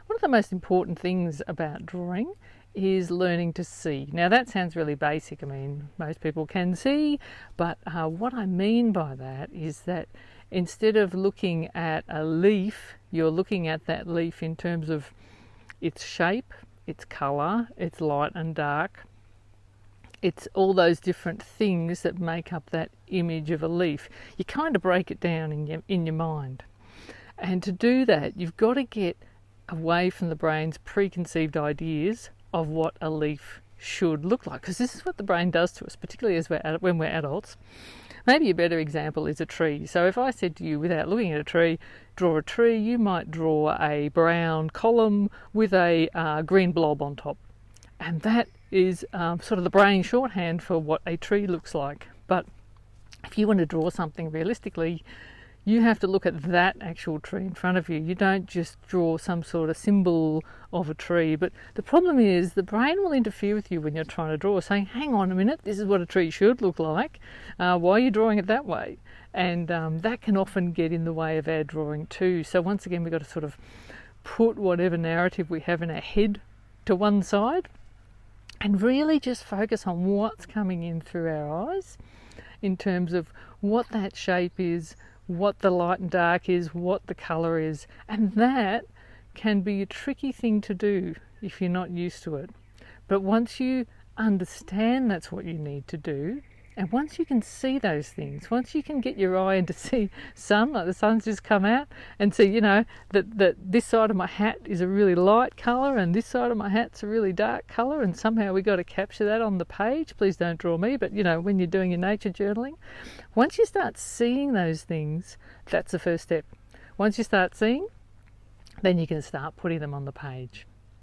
One of the most important things about drawing is learning to see. Now that sounds really basic. I mean, most people can see, but what I mean by that is that instead of looking at a leaf, you're looking at that leaf in terms of its shape, its colour, its light and dark. It's all those different things that make up that image of a leaf. You kind of break it down in your mind. And to do that, you've got to get away from the brain's preconceived ideas of what a leaf should look like, because this is what the brain does to us, particularly as when we're adults. Maybe a better example is a tree. So if I said to you, without looking at a tree, draw a tree, you might draw a brown column with a green blob on top. And that is sort of the brain shorthand for what a tree looks like. But if you want to draw something realistically, you have to look at that actual tree in front of you. You don't just draw some sort of symbol of a tree. But the problem is the brain will interfere with you when you're trying to draw, saying, hang on a minute, this is what a tree should look like. Why are you drawing it that way? And that can often get in the way of our drawing too. So once again, we've got to sort of put whatever narrative we have in our head to one side and really just focus on what's coming in through our eyes in terms of what that shape is, what the light and dark is, what the colour is. And that can be a tricky thing to do if you're not used to it. But once you understand that's what you need to do, and once you can see those things, once you can get your eye in to see sun, like the sun's just come out, and see, that this side of my hat is a really light colour and this side of my hat's a really dark colour, and somehow we've got to capture that on the page. Please don't draw me, but when you're doing your nature journaling, once you start seeing those things, that's the first step. Once you start seeing, then you can start putting them on the page.